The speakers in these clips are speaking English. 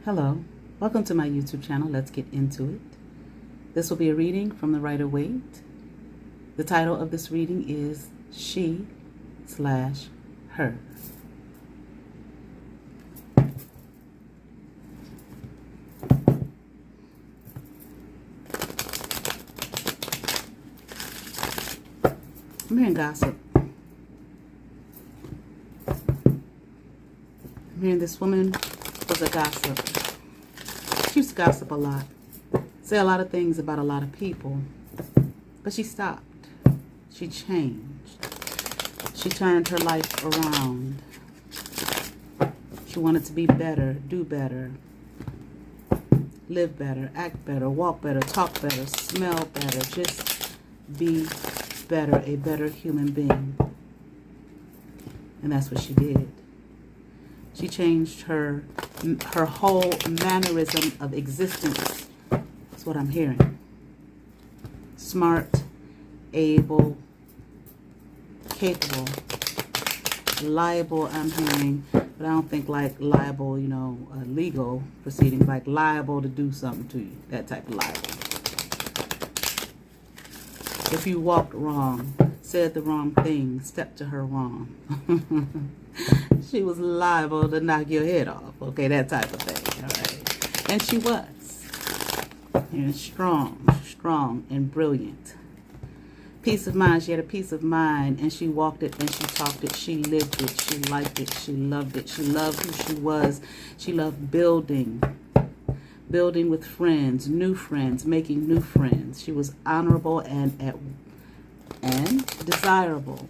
Hello, welcome to my YouTube channel, Let's Get Into It. This will be a reading from the Rider-Waite. The title of this reading is She/Her. I'm hearing gossip. I'm hearing this woman was a gossip. She used to gossip a lot, say a lot of things about a lot of people, but she stopped. She changed. She turned her life around. She wanted to be better, do better, live better, act better, walk better, talk better, smell better, just be better, a better human being. And that's what she did. She changed her whole mannerism of existence. That's what I'm hearing. Smart, able, capable, liable, I'm hearing, but I don't think like liable, legal proceedings, like liable to do something to you, that type of liable. If you walked wrong, said the wrong thing, stepped to her wrong, she was liable to knock your head off. Okay, that type of thing. All right. And she was. And strong and brilliant. Peace of mind. She had a peace of mind, and she walked it and she talked it. She lived it. She liked it. She loved it. She loved who she was. She loved building with friends, new friends, making new friends. She was honorable and desirable.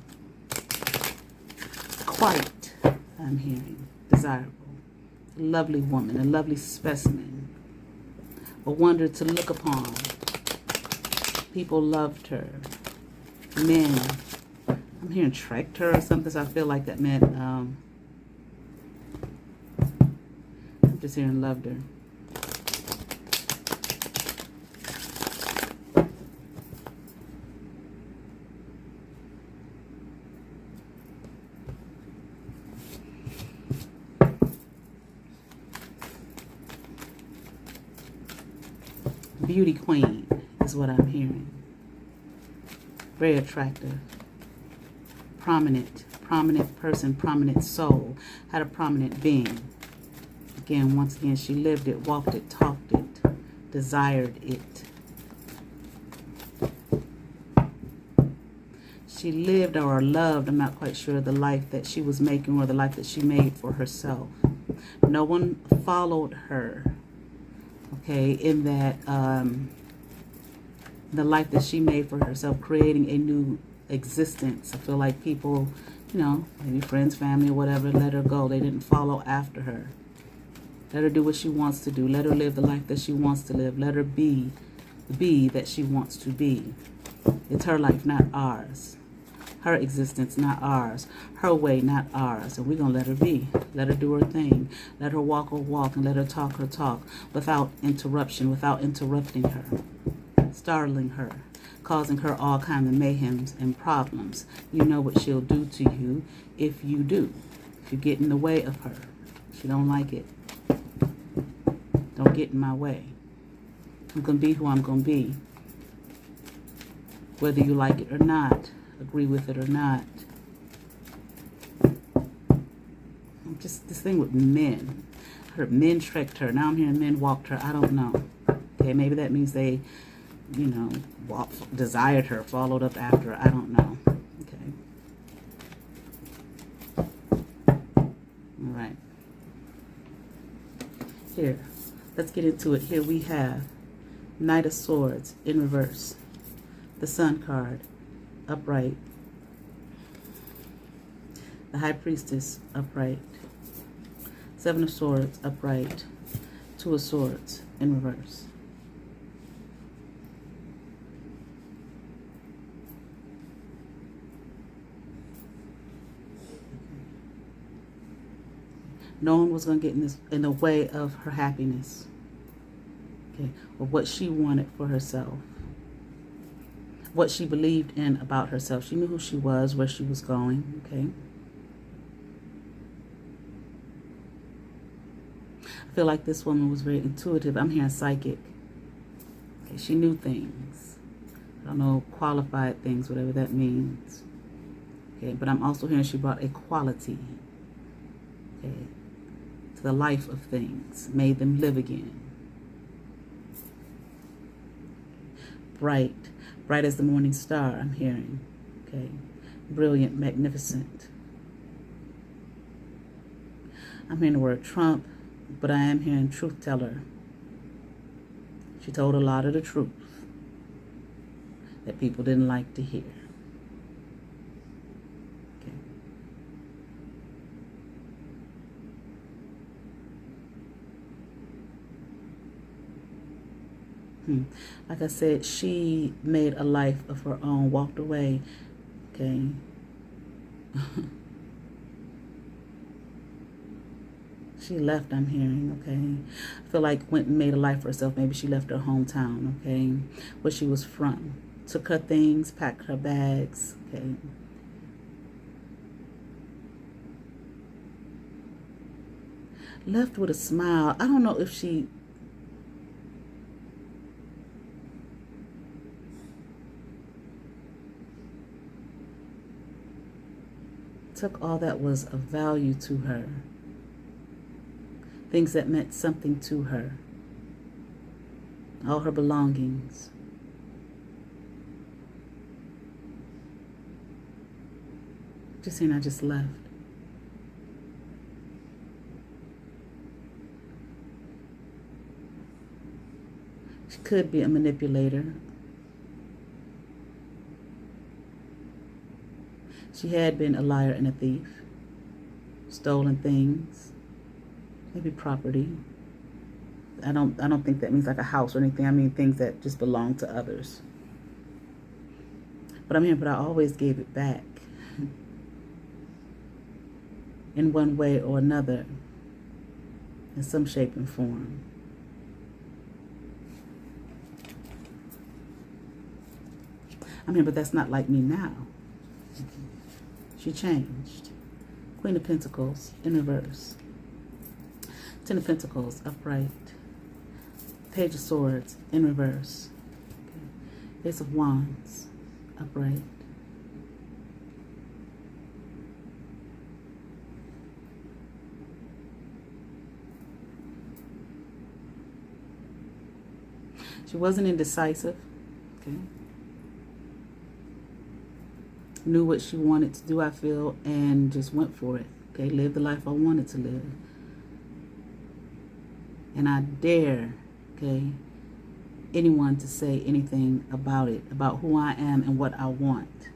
Quite, I'm hearing, desirable. A lovely woman, a lovely specimen. A wonder to look upon. People loved her. Men, I'm hearing trekked her or something, so I feel like that meant, I'm just hearing loved her. Beauty queen is what I'm hearing. Very attractive. Prominent person, prominent soul. Had a prominent being. Again, once again, she lived it, walked it, talked it, desired it. She lived or loved, I'm not quite sure, the life that she was making or the life that she made for herself. No one followed her. Okay, in that the life that she made for herself, creating a new existence. I feel like people, maybe friends, family, or whatever, let her go. They didn't follow after her. Let her do what she wants to do. Let her live the life that she wants to live. Let her be that she wants to be. It's her life, not ours. Her existence, not ours. Her way, not ours. And we're going to let her be. Let her do her thing. Let her walk her walk and let her talk her talk without interruption, without interrupting her, startling her, causing her all kinds of mayhems and problems. You know what she'll do to you if you do. If you get in the way of her. She don't like it. Don't get in my way. I'm going to be who I'm going to be. Whether you like it or not. Agree with it or not. Just this thing with men. I heard men trekked her. Now I'm hearing men walked her. I don't know. Okay, maybe that means they, desired her, followed up after her. I don't know. Okay. All right. Here, let's get into it. Here we have Knight of Swords in reverse. The Sun card. Upright. The High Priestess, upright. Seven of Swords, upright. Two of Swords, in reverse. No one was going to get in the way of her happiness. Okay, or what she wanted for herself. What she believed in about herself. She knew who she was, where she was going, okay? I feel like this woman was very intuitive. I'm hearing psychic. Okay, she knew things. I don't know, qualified things, whatever that means. Okay, but I'm also hearing she brought a quality, okay, to the life of things, made them live again. Bright, bright as the morning star, I'm hearing. Okay, brilliant, magnificent. I'm hearing the word trump, but I am hearing truth teller. She told a lot of the truth that people didn't like to hear. Like I said, she made a life of her own, walked away, okay? She left, I'm hearing, okay? I feel like went and made a life for herself. Maybe she left her hometown, okay? Where she was from. Took her things, packed her bags, okay? Left with a smile. I don't know if she... took all that was of value to her, things that meant something to her, all her belongings. Just saying, I just left. She could be a manipulator. She had been a liar and a thief, stolen things, maybe property. I don't think that means like a house or anything. I mean things that just belong to others. But I'm here, but I always gave it back in one way or another, in some shape and form. I'm here, but that's not like me now. She changed. Queen of Pentacles in reverse. Ten of Pentacles upright. Page of Swords in reverse. Okay. Ace of Wands upright. She wasn't indecisive. Okay. Knew what she wanted to do, I feel, and just went for it. Okay, lived the life I wanted to live. And I dare, okay, anyone to say anything about it, about who I am and what I want.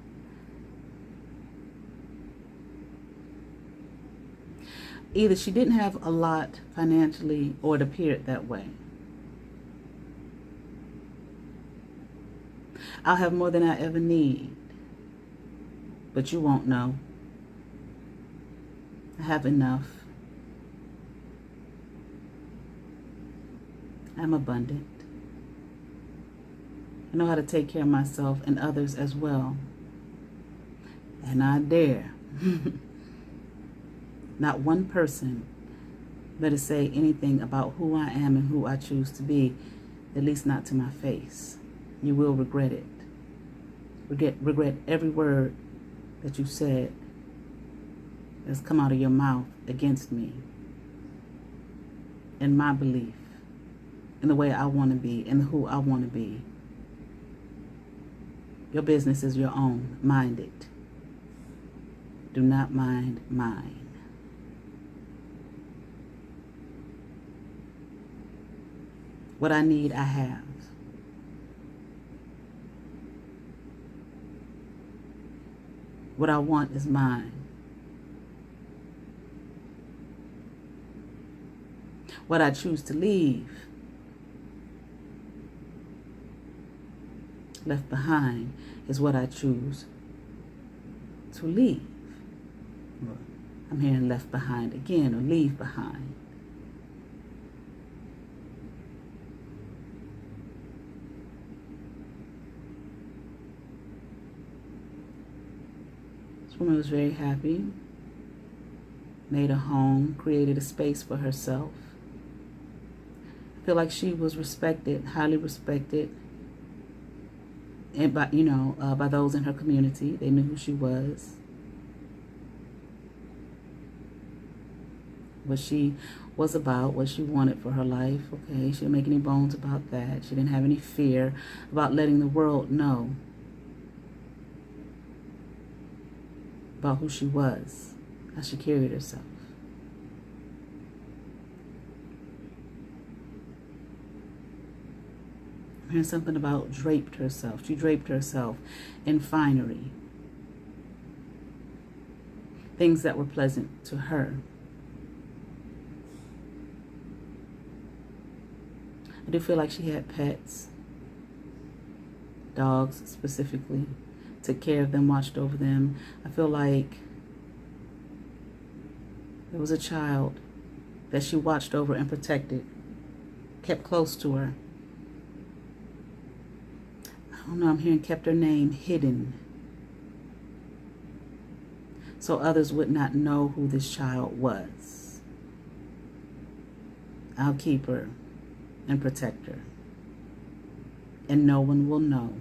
Either she didn't have a lot financially, or it appeared that way. I'll have more than I ever need. But you won't know. I have enough. I'm abundant. I know how to take care of myself and others as well. And I dare not one person better say anything about who I am and who I choose to be, at least not to my face. You will regret it. Regret every word that you said that's come out of your mouth against me, and my belief, and the way I want to be, and who I want to be. Your business is your own. Mind it. Do not mind mine. What I need, I have. What I want is mine. What I choose to leave, left behind, is what I choose to leave. I'm hearing left behind again, or leave behind. This woman was very happy, made a home, created a space for herself. feel like she was respected, highly respected, and by by those in her community. They knew who she was, what she was about, what she wanted for her life. Okay, she didn't make any bones about that. She didn't have any fear about letting the world know about who she was, how she carried herself. I'm hearing something about draped herself. She draped herself in finery, things that were pleasant to her. I do feel like she had pets, dogs specifically, took care of them, watched over them. I feel like there was a child that she watched over and protected, kept close to her. I don't know, I'm hearing kept her name hidden, so others would not know who this child was. I'll keep her and protect her, and no one will know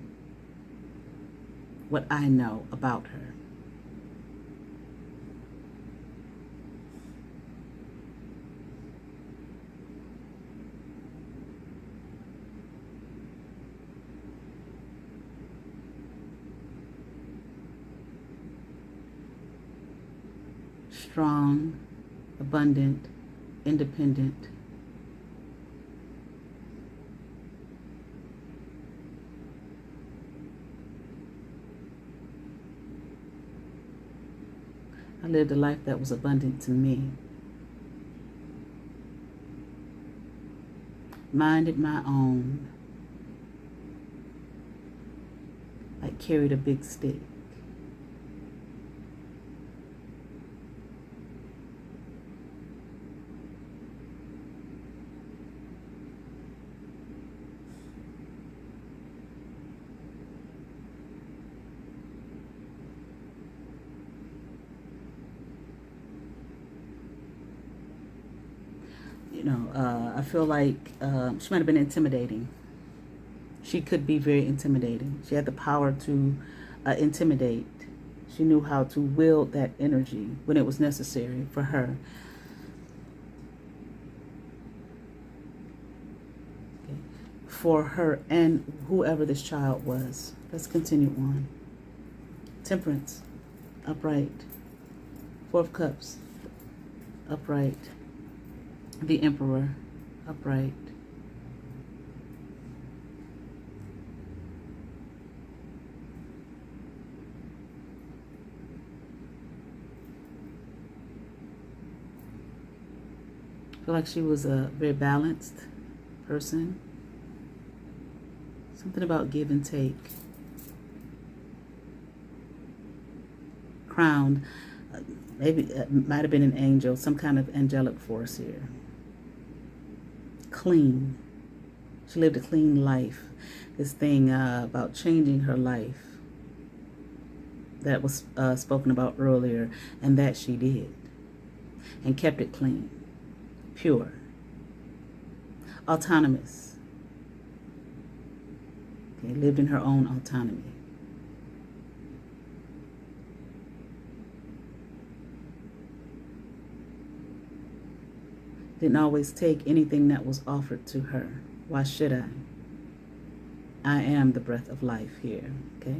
what I know about her. Strong, abundant, independent. I lived a life that was abundant to me. Minded my own. I carried a big stick. I feel like she might have been intimidating. She could be very intimidating. She had the power to intimidate. She knew how to wield that energy when it was necessary for her. Okay. For her and whoever this child was. Let's continue on. Temperance, upright. Four of Cups, upright. The Emperor, upright. I feel like she was a very balanced person. Something about give and take. Crowned. Maybe it might have been an angel, some kind of angelic force here. Clean. She lived a clean life. This thing about changing her life that was spoken about earlier, and that she did. And kept it clean, pure, autonomous. Okay, lived in her own autonomy. Didn't always take anything that was offered to her. Why should I? I am the breath of life here, okay?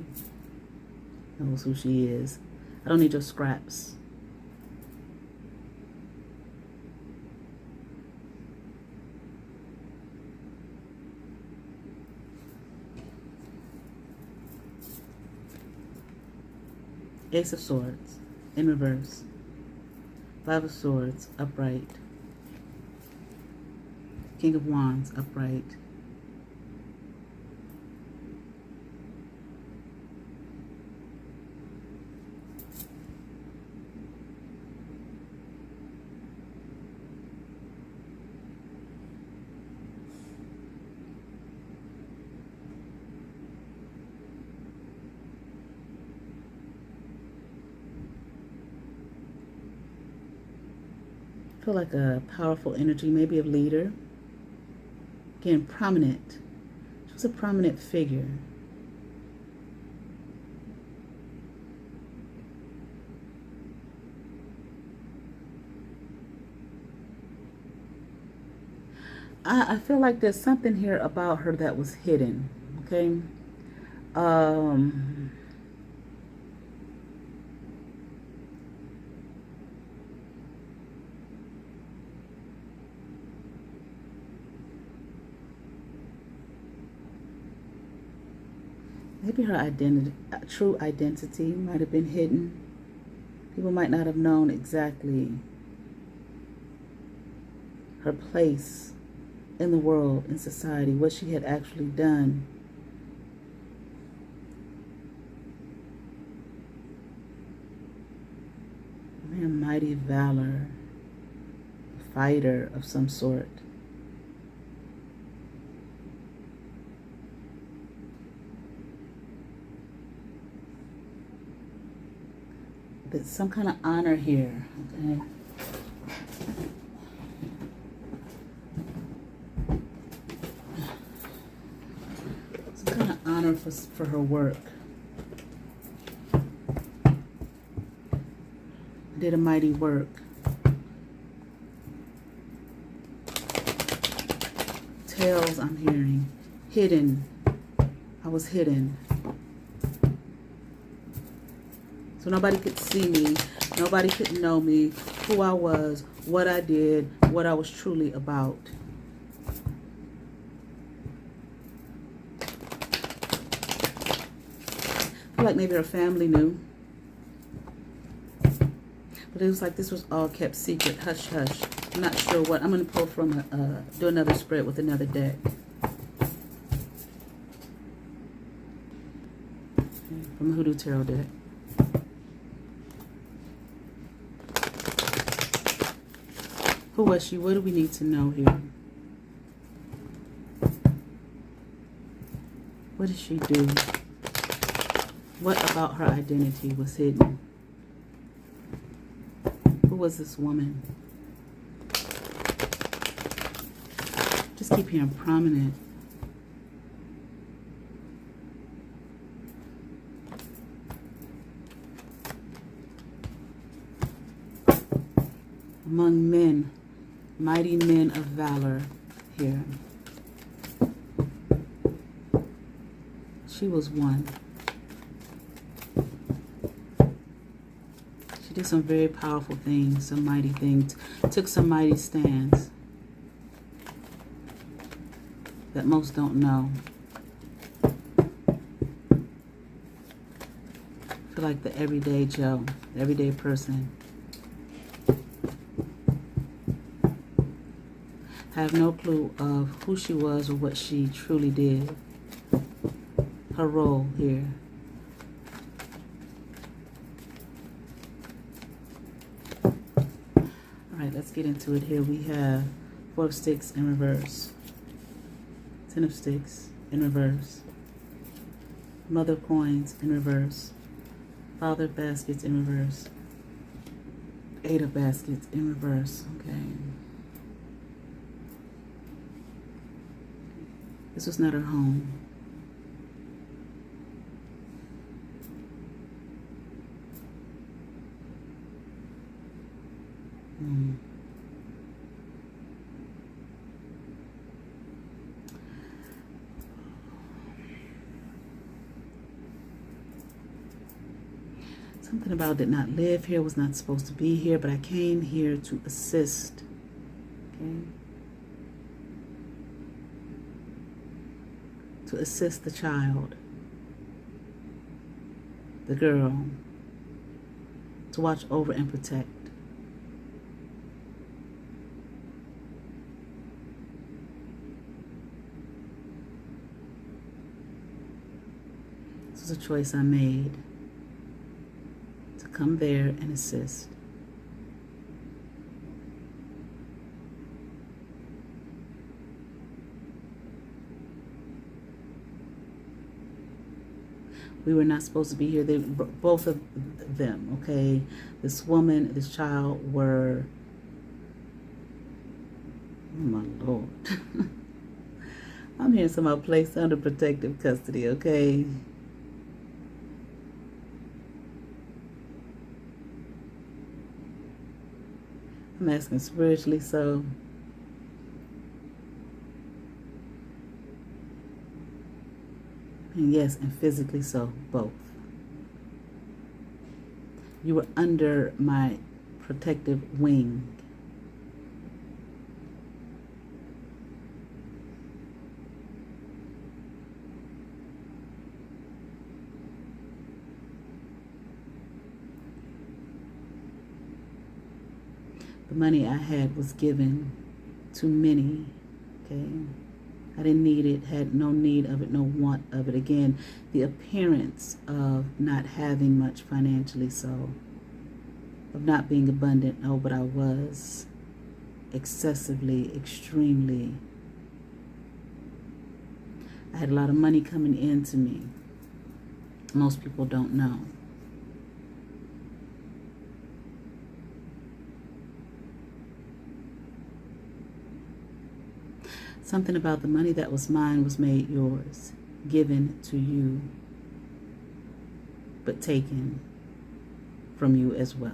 Knows who she is. I don't need your scraps. Ace of Swords, in reverse. Five of Swords, upright. King of Wands, upright. I feel like a powerful energy, maybe a leader. Again, prominent. She was a prominent figure. I feel like there's something here about her that was hidden, okay? Maybe her identity, true identity might have been hidden. People might not have known exactly her place in the world, in society, what she had actually done. Man, mighty valor, a fighter of some sort. There's some kind of honor here, okay? Honor for her work. Did a mighty work. Tales I'm hearing. Hidden. I was hidden. So nobody could see me. Nobody could know me, who I was, what I did, what I was truly about. I feel like maybe her family knew. But it was like this was all kept secret, hush, hush. I'm not sure what. I'm going to pull from, do another spread with another deck. From the Hoodoo Tarot deck. Who was she? What do we need to know here? What did she do? What about her identity was hidden? Who was this woman? Just keep hearing prominent. Among men, mighty men of valor here. She was one. She did some very powerful things, some mighty things, took some mighty stands that most don't know. I feel like the everyday Joe, the everyday person. I have no clue of who she was or what she truly did. Her role here. Alright, let's get into it here. We have 4 of Sticks in reverse. 10 of Sticks in reverse. Mother of Coins in reverse. Father of Baskets in reverse. 8 of Baskets in reverse. Okay. This was not her home. Something about did not live here, was not supposed to be here, but I came here to assist. Okay? To assist the child, the girl, to watch over and protect. This was a choice I made to come there and assist. We were not supposed to be here. They, both of them, okay? This woman, this child were, oh my Lord. I'm hearing somehow placed under protective custody, okay? I'm asking spiritually so. And yes, and physically so, both. You were under my protective wing. The money I had was given to many, okay? I didn't need it, had no need of it, no want of it. Again, the appearance of not having much financially, so, of not being abundant. Oh, but I was excessively, extremely. I had a lot of money coming into me. Most people don't know. Something about the money that was mine was made yours, given to you, but taken from you as well.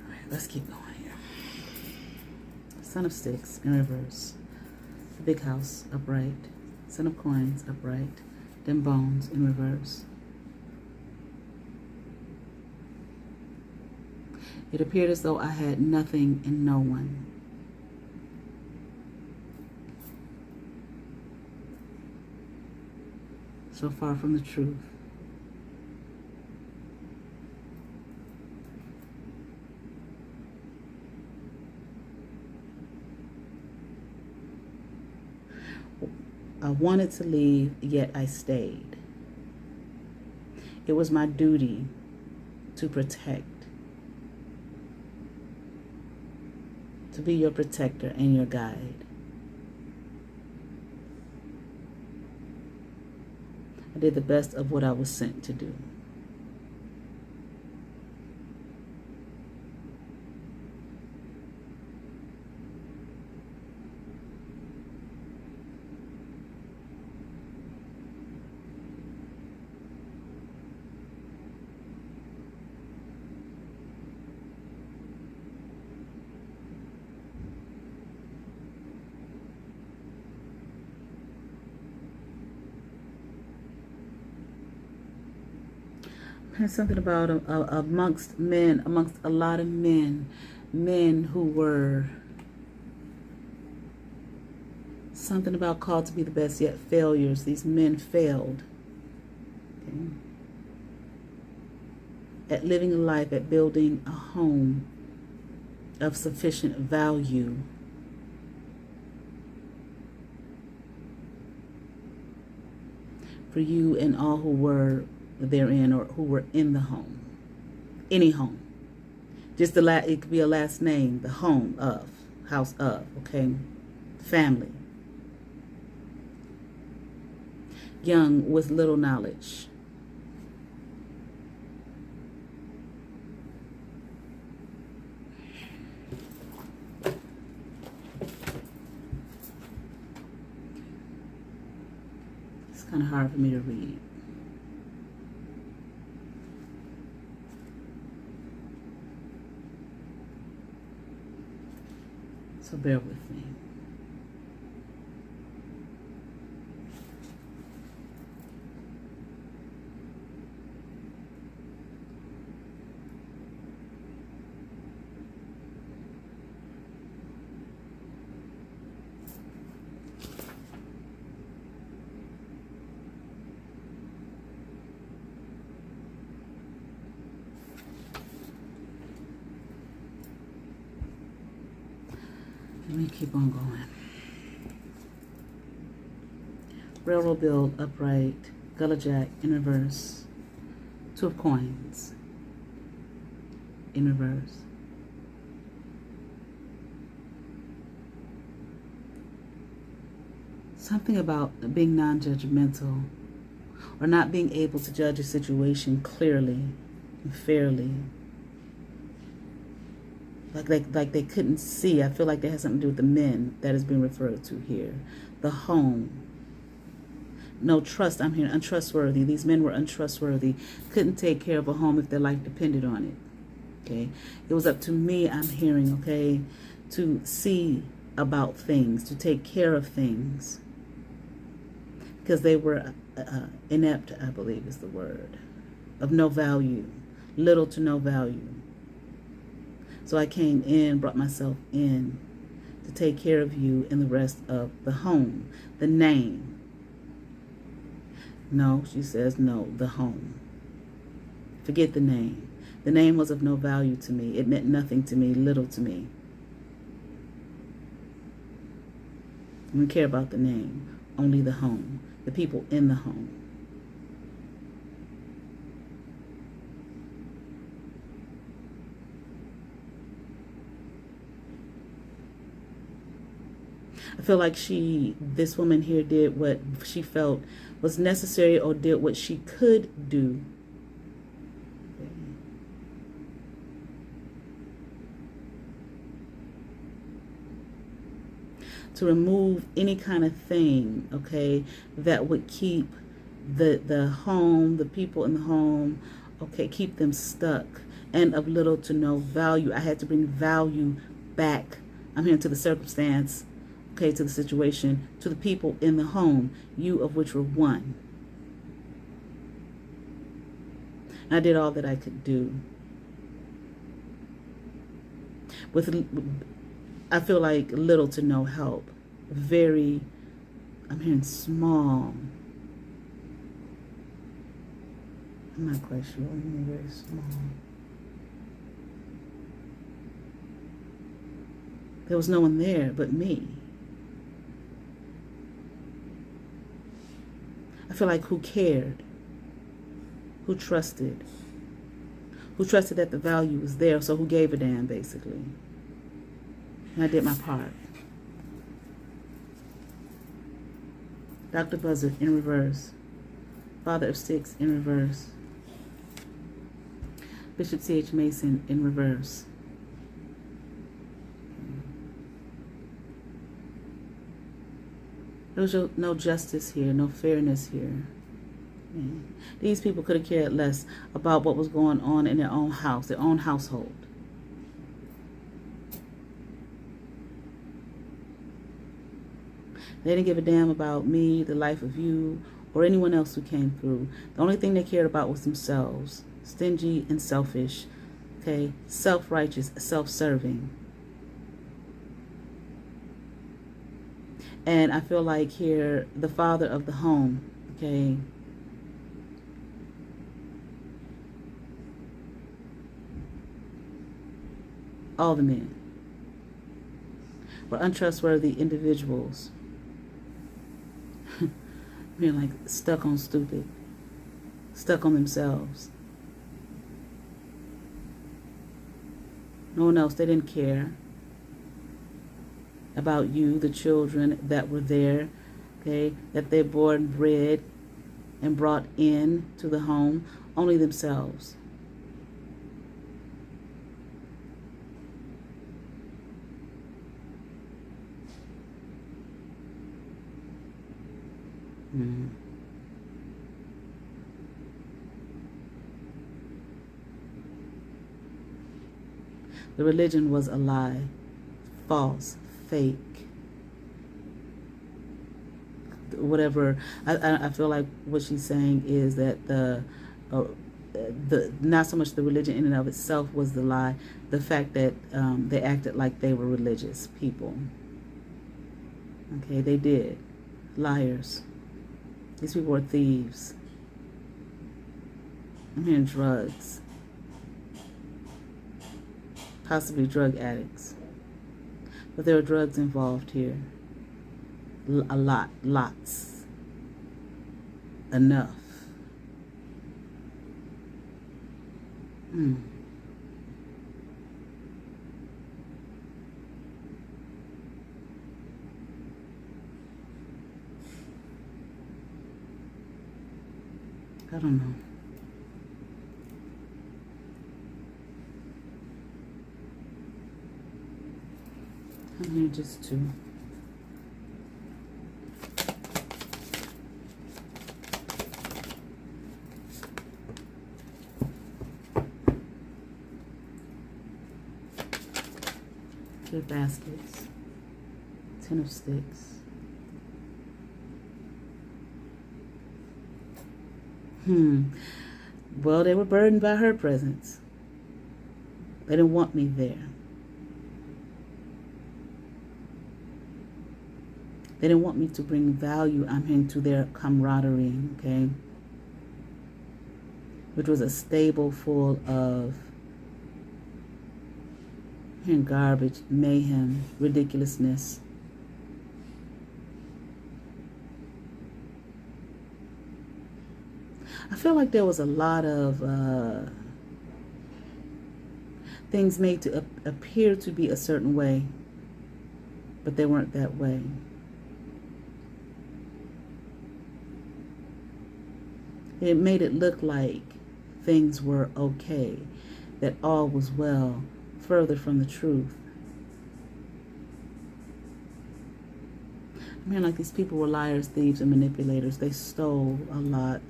All right, let's keep going here. Son of Sticks in reverse. The big house upright. Son of Coins upright. Then Bones in reverse. It appeared as though I had nothing and no one. So far from the truth. I wanted to leave, yet I stayed. It was my duty to protect, to be your protector and your guide. I did the best of what I was sent to do. There's something about amongst men, amongst a lot of men who were something about called to be the best, yet failures. These men failed, okay, at living a life, at building a home of sufficient value for you and all who were therein or who were in the home. Any home. Just it could be a last name, the home of, house of, okay? Family. Young with little knowledge. It's kind of hard for me to read. So bear with me. Let me keep on going. Railroad bill upright, Gullah Jack in reverse, Two of Coins in reverse. Something about being non-judgmental or not being able to judge a situation clearly and fairly. Like they couldn't see. I feel like that has something to do with the men that is being referred to here. The home. No trust. I'm hearing untrustworthy. These men were untrustworthy. Couldn't take care of a home if their life depended on it. Okay. It was up to me, I'm hearing, okay, to see about things, to take care of things. Because they were inept, I believe is the word. Of no value. Little to no value. So I came in, brought myself in to take care of you and the rest of the home. The name. No, she says no, the home. Forget the name. The name was of no value to me. It meant nothing to me, little to me. I don't care about the name, only the home, the people in the home. I feel like this woman here did what she felt was necessary or did what she could do. To remove any kind of thing, okay, that would keep the home, the people in the home, okay, keep them stuck and of little to no value. I had to bring value back. I'm here to the circumstance, okay, to the situation, to the people in the home, you of which were one. I did all that I could do. I feel like little to no help. Very, I'm hearing small. I'm not quite sure. I'm very small. There was no one there but me. I feel like who cared? Who trusted? Who trusted that the value was there, so who gave a damn, basically. And I did my part. Dr. Buzzard in reverse. Father of Six in reverse. Bishop C.H. Mason in reverse. There was no justice here, no fairness here. These people could have cared less about what was going on in their own house, their own household. They didn't give a damn about me, the life of you, or anyone else who came through. The only thing they cared about was themselves. Stingy and selfish. Okay? Self-righteous, self-serving. And I feel like here, the father of the home, okay, all the men were untrustworthy individuals. Being like stuck on stupid, stuck on themselves. No one else, they didn't care about you, the children that were there, okay, that they bore and bred and brought in to the home, only themselves. The religion was a lie, false, fake, whatever. I feel like what she's saying is that the not so much the religion in and of itself was the lie, the fact that they acted like they were religious people. Okay, they did. Liars. These people were thieves. I'm hearing drugs. Possibly drug addicts. But there were drugs involved here. A lot. Lots. Enough. I don't know. I'm here just to Two baskets, 10 of sticks. Well, they were burdened by her presence. They didn't want me there. They didn't want me to bring value, I'm hearing, to their camaraderie, okay? Which was a stable full of garbage, mayhem, ridiculousness. I feel like there was a lot of things made to appear to be a certain way, but they weren't that way. It made it look like things were okay, that all was well, further from the truth. I mean, like, these people were liars, thieves, and manipulators. They stole a lot.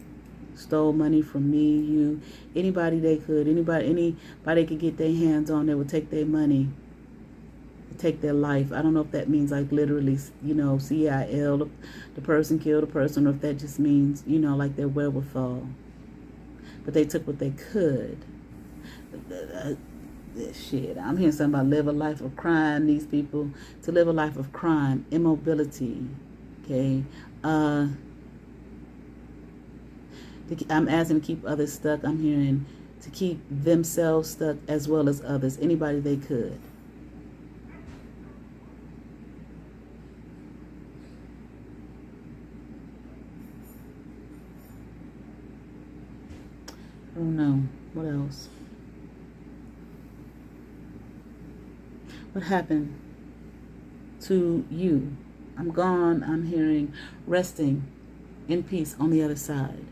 Stole money from me, you, anybody they could. Anybody could get their hands on, they would take their money, take their life. I don't know if that means, like, literally, you know, CIL, the person killed a person, or if that just means, you know, like, their wherewithal. But they took what they could. Shit, I'm hearing something about live a life of crime. These people, to live a life of crime, immobility, okay? I'm asking to keep others stuck. I'm hearing to keep themselves stuck as well as others, anybody they could. I don't know. What else? What happened to you? I'm gone. I'm hearing resting in peace on the other side.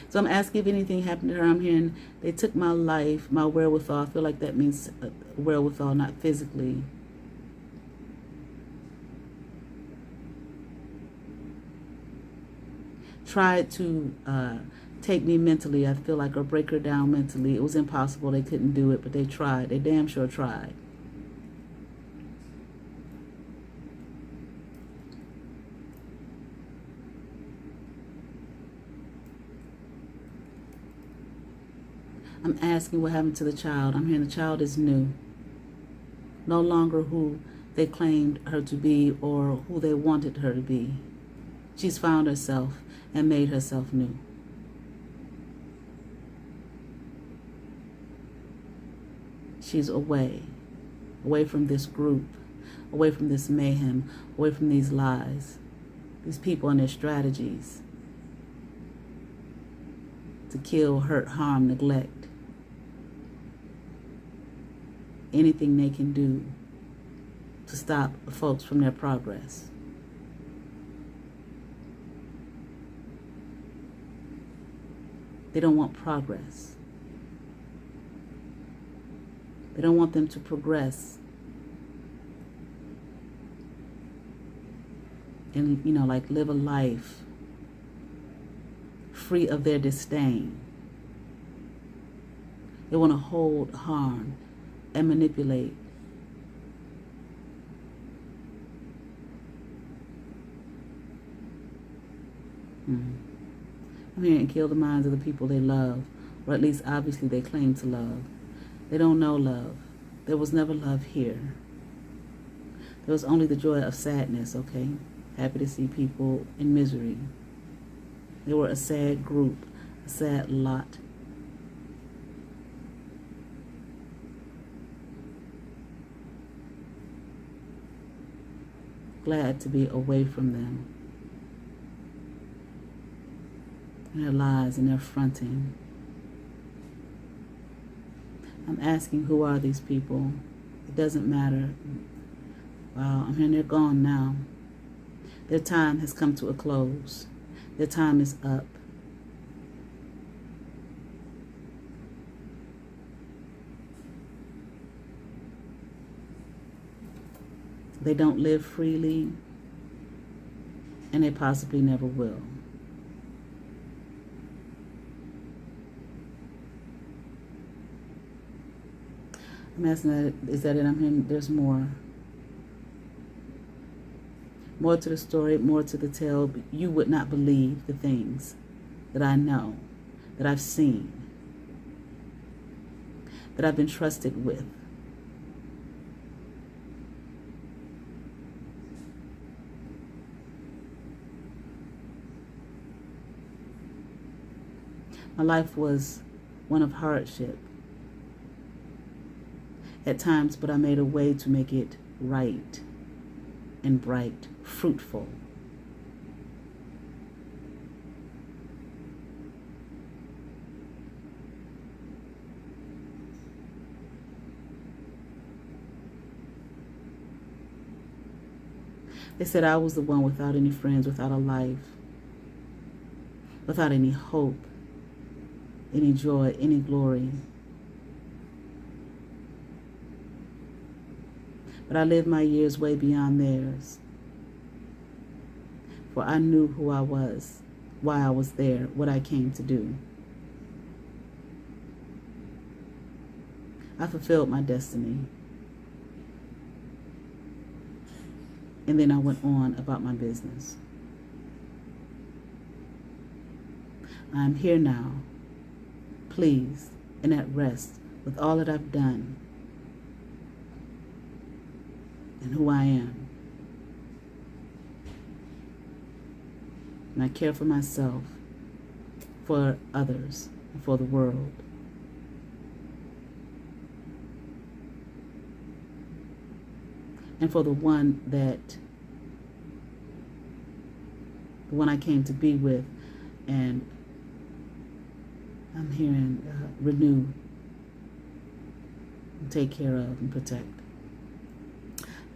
So I'm asking if anything happened to her. I'm hearing they took my life, my wherewithal. I feel like that means wherewithal, not physically. Tried to take me mentally, I feel like, or break her down mentally. It was impossible. They couldn't do it, but they tried. They damn sure tried. I'm asking what happened to the child. I'm hearing the child is new. No longer who they claimed her to be or who they wanted her to be. She's found herself and made herself new. She's away from this group, away from this mayhem, away from these lies, these people and their strategies to kill, hurt, harm, neglect. Anything they can do to stop folks from their progress. They don't want progress. They don't want them to progress and, you know, like, live a life free of their disdain. They want to hold, harm, and manipulate. I'm here and kill the minds of the people they love, or at least obviously they claim to love. They don't know love. There was never love here. There was only the joy of sadness, okay? Happy to see people in misery. They were a sad group, a sad lot. Glad to be away from them. And their lies and their fronting. I'm asking, who are these people? It doesn't matter. Wow, I'm hearing they're gone now. Their time has come to a close. Their time is up. They don't live freely, and they possibly never will. I'm asking that, is that it? I'm hearing there's more. More to the story, more to the tale. You would not believe the things that I know, that I've seen, that I've been trusted with. My life was one of hardship at times, but I made a way to make it right and bright, fruitful. They said I was the one without any friends, without a life, without any hope, any joy, any glory. But I lived my years way beyond theirs. For I knew who I was, why I was there, what I came to do. I fulfilled my destiny. And then I went on about my business. I'm here now, pleased and at rest with all that I've done and who I am. And I care for myself, for others, and for the world. And for the one I came to be with, and I'm hearing renew, and take care of, and protect.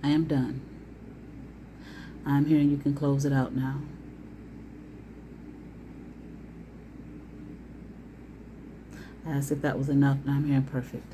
I am done. I'm hearing you can close it out now. I asked if that was enough, and I'm hearing perfect.